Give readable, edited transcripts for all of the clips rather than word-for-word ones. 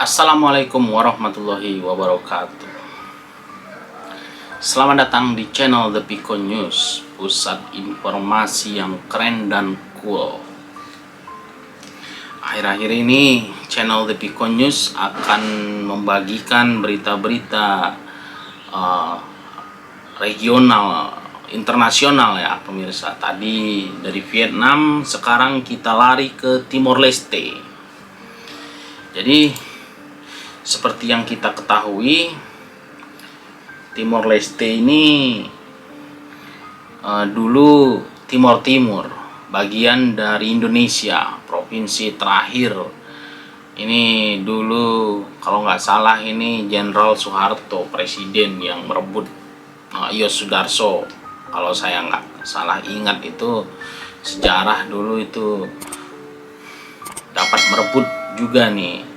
Assalamualaikum warahmatullahi wabarakatuh. Selamat datang di channel The Pico News, pusat informasi yang keren dan cool. Akhir-akhir ini channel The Pico News akan membagikan berita-berita regional, internasional ya pemirsa. Tadi dari Vietnam, sekarang kita lari ke Timor Leste. Jadi seperti yang kita ketahui, Timor Leste ini dulu Timor Timur, bagian dari Indonesia, provinsi terakhir. Ini dulu kalau nggak salah ini Jenderal Soeharto, presiden yang merebut Yos Sudarso. Kalau saya nggak salah ingat itu sejarah dulu itu dapat merebut juga nih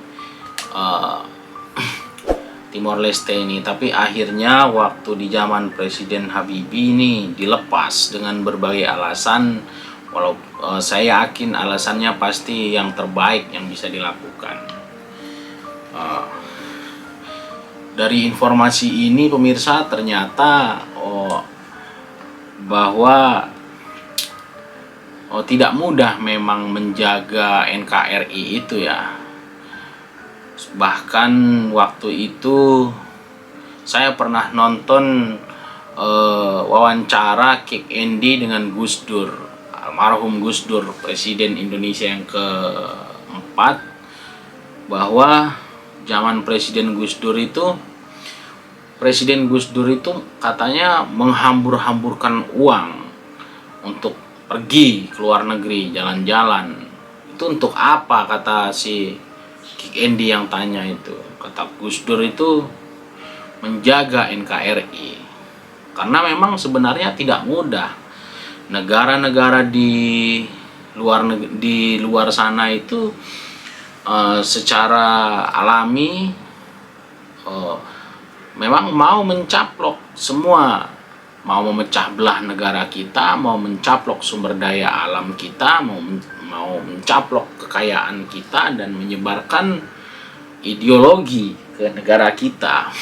Timor Leste ini, tapi akhirnya waktu di zaman Presiden Habibie ini dilepas dengan berbagai alasan. Walau saya yakin alasannya pasti yang terbaik yang bisa dilakukan. Dari informasi ini pemirsa, ternyata bahwa tidak mudah memang menjaga NKRI itu ya. Bahkan waktu itu saya pernah nonton wawancara Kick Andy dengan Gus Dur, almarhum Gus Dur, presiden Indonesia yang keempat, bahwa zaman Presiden Gus Dur itu katanya menghambur-hamburkan uang untuk pergi ke luar negeri, jalan-jalan. Itu untuk apa, kata si Kick Andy yang tanya itu. Kata Gus Dur itu menjaga NKRI. Karena memang sebenarnya tidak mudah. Negara-negara di luar sana itu secara alami memang mau mencaplok semua, mau memecah belah negara kita, mau mencaplok sumber daya alam kita, mau mencaplok kekayaan kita dan menyebarkan ideologi ke negara kita.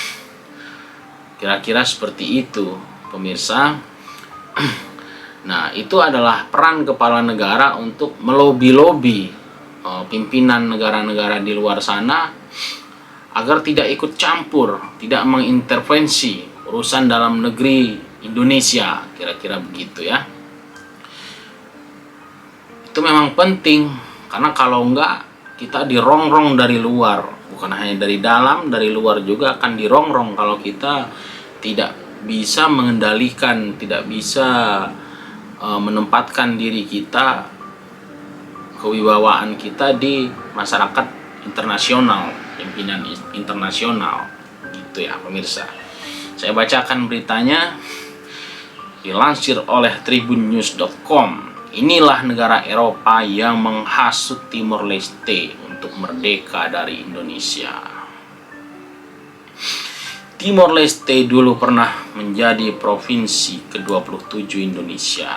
Kira-kira seperti itu pemirsa. Nah, itu adalah peran kepala negara untuk melobi-lobi pimpinan negara-negara di luar sana agar tidak ikut campur, tidak mengintervensi urusan dalam negeri Indonesia, kira-kira begitu ya. Itu memang penting, karena kalau enggak kita dirongrong dari luar, bukan hanya dari dalam, dari luar juga akan dirongrong kalau kita tidak bisa mengendalikan, tidak bisa menempatkan diri kita, kewibawaan kita di masyarakat internasional, pimpinan internasional, gitu ya pemirsa. Saya bacakan beritanya, dilansir oleh tribunnews.com. Inilah negara Eropa yang menghasut Timor Leste untuk merdeka dari Indonesia. Timor Leste dulu pernah menjadi provinsi ke-27 Indonesia.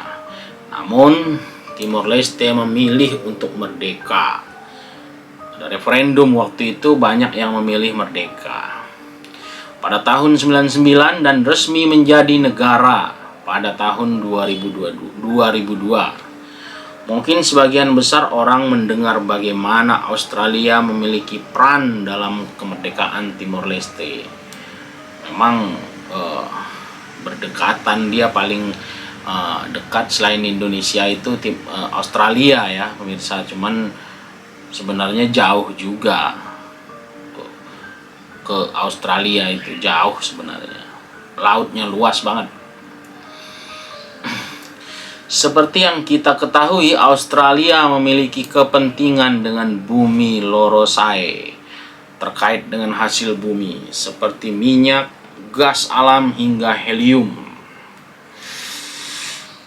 Namun, Timor Leste memilih untuk merdeka. Ada referendum waktu itu, banyak yang memilih merdeka. Pada tahun 99 dan resmi menjadi negara pada tahun 2002. Mungkin sebagian besar orang mendengar bagaimana Australia memiliki peran dalam kemerdekaan Timor Leste. Memang berdekatan, dia paling dekat selain Indonesia itu Australia ya pemirsa. Cuman sebenarnya jauh juga ke Australia, itu jauh sebenarnya. Lautnya luas banget. Seperti yang kita ketahui, Australia memiliki kepentingan dengan bumi Lorosai terkait dengan hasil bumi seperti minyak, gas alam hingga helium.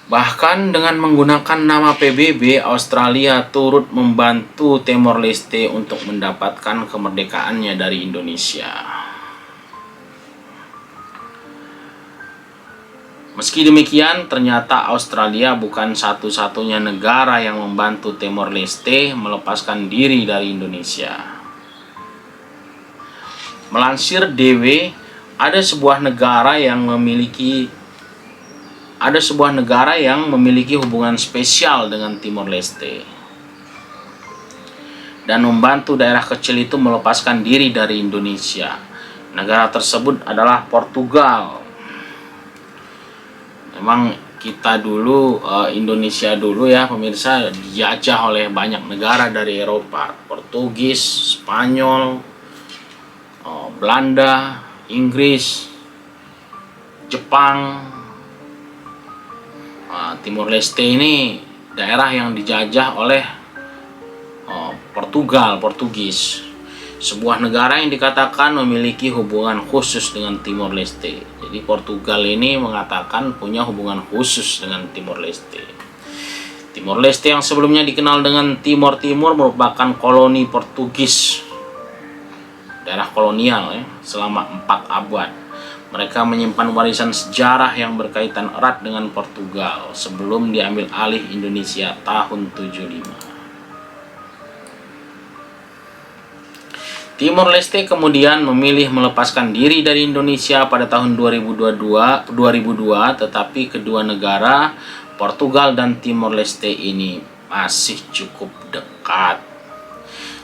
Bahkan dengan menggunakan nama PBB, Australia turut membantu Timor Leste untuk mendapatkan kemerdekaannya dari Indonesia. Meski demikian, ternyata Australia bukan satu-satunya negara yang membantu Timor Leste melepaskan diri dari Indonesia. Melansir DW, ada sebuah negara yang memiliki hubungan spesial dengan Timor Leste dan membantu daerah kecil itu melepaskan diri dari Indonesia. Negara tersebut adalah Portugal. Memang kita dulu, Indonesia dulu ya pemirsa, dijajah oleh banyak negara dari Eropa. Portugis, Spanyol, Belanda, Inggris, Jepang. Timor Leste ini daerah yang dijajah oleh Portugis, sebuah negara yang dikatakan memiliki hubungan khusus dengan Timor Leste. Jadi Portugal ini mengatakan punya hubungan khusus dengan Timor Leste. Timor Leste yang sebelumnya dikenal dengan Timor Timur merupakan koloni Portugis, daerah kolonial ya, selama 4 abad. Mereka menyimpan warisan sejarah yang berkaitan erat dengan Portugal sebelum diambil alih Indonesia tahun 75. Timor Leste kemudian memilih melepaskan diri dari Indonesia pada tahun 2002, tetapi kedua negara, Portugal dan Timor Leste ini masih cukup dekat.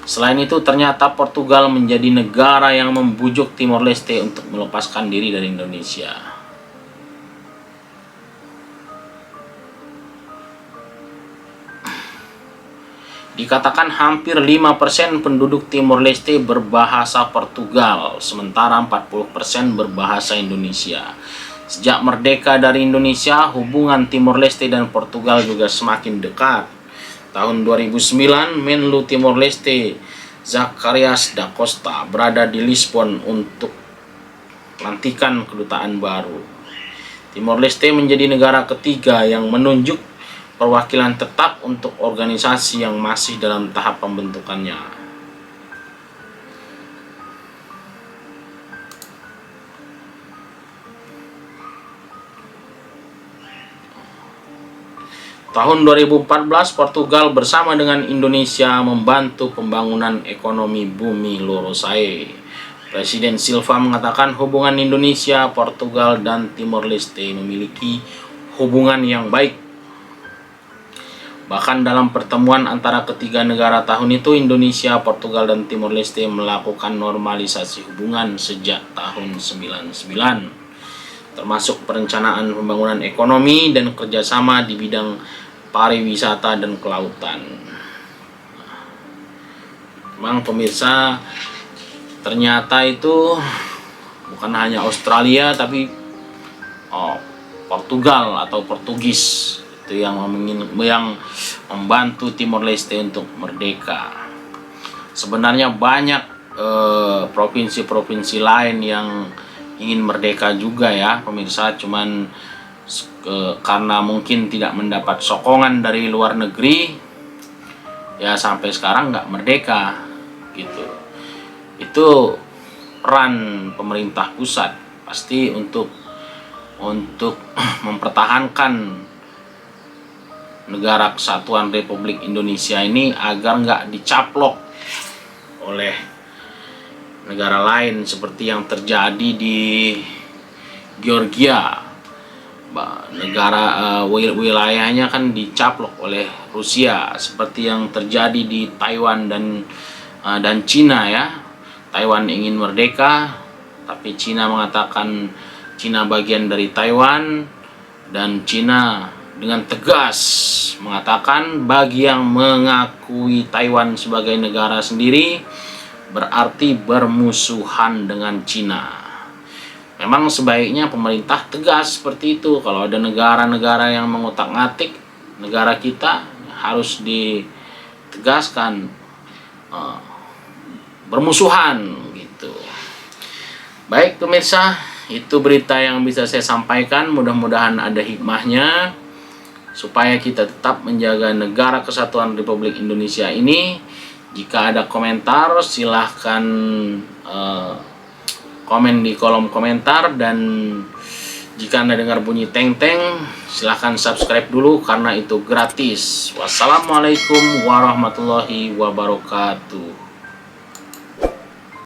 Selain itu, ternyata Portugal menjadi negara yang membujuk Timor Leste untuk melepaskan diri dari Indonesia. Dikatakan hampir 5% penduduk Timor Leste berbahasa Portugal, sementara 40% berbahasa Indonesia. Sejak merdeka dari Indonesia, hubungan Timor Leste dan Portugal juga semakin dekat. Tahun 2009, Menlu Timor Leste Zacarias da Costa berada di Lisbon untuk pelantikan kedutaan baru. Timor Leste menjadi negara ketiga yang menunjuk perwakilan tetap untuk organisasi yang masih dalam tahap pembentukannya. Tahun 2014, Portugal bersama dengan Indonesia membantu pembangunan ekonomi Bumi Lorosae. Presiden Silva mengatakan hubungan Indonesia, Portugal, dan Timor Leste memiliki hubungan yang baik. Bahkan dalam pertemuan antara ketiga negara tahun itu, Indonesia, Portugal, dan Timor Leste melakukan normalisasi hubungan sejak tahun 1999, termasuk perencanaan pembangunan ekonomi dan kerjasama di bidang pariwisata dan kelautan. Memang pemirsa, ternyata itu bukan hanya Australia tapi Portugal atau Portugis itu yang membantu Timor Leste untuk merdeka. Sebenarnya banyak provinsi-provinsi lain yang ingin merdeka juga ya pemirsa, cuman karena mungkin tidak mendapat sokongan dari luar negeri ya sampai sekarang nggak merdeka gitu. Itu peran pemerintah pusat pasti untuk mempertahankan negara kesatuan Republik Indonesia ini agar nggak dicaplok oleh negara lain seperti yang terjadi di Georgia. Negara wilayahnya kan dicaplok oleh Rusia seperti yang terjadi di Taiwan dan Cina ya. Taiwan ingin merdeka tapi Cina mengatakan Cina bagian dari Taiwan, dan Cina dengan tegas mengatakan bagi yang mengakui Taiwan sebagai negara sendiri berarti bermusuhan dengan Cina. Memang sebaiknya pemerintah tegas seperti itu. Kalau ada negara-negara yang mengutak-ngatik negara kita, harus ditegaskan bermusuhan gitu. Baik pemirsa, itu berita yang bisa saya sampaikan. Mudah-mudahan ada hikmahnya supaya kita tetap menjaga negara kesatuan Republik Indonesia ini. Jika ada komentar silahkan komen di kolom komentar, dan jika Anda dengar bunyi teng-teng silahkan subscribe dulu karena itu gratis. Wassalamualaikum warahmatullahi wabarakatuh.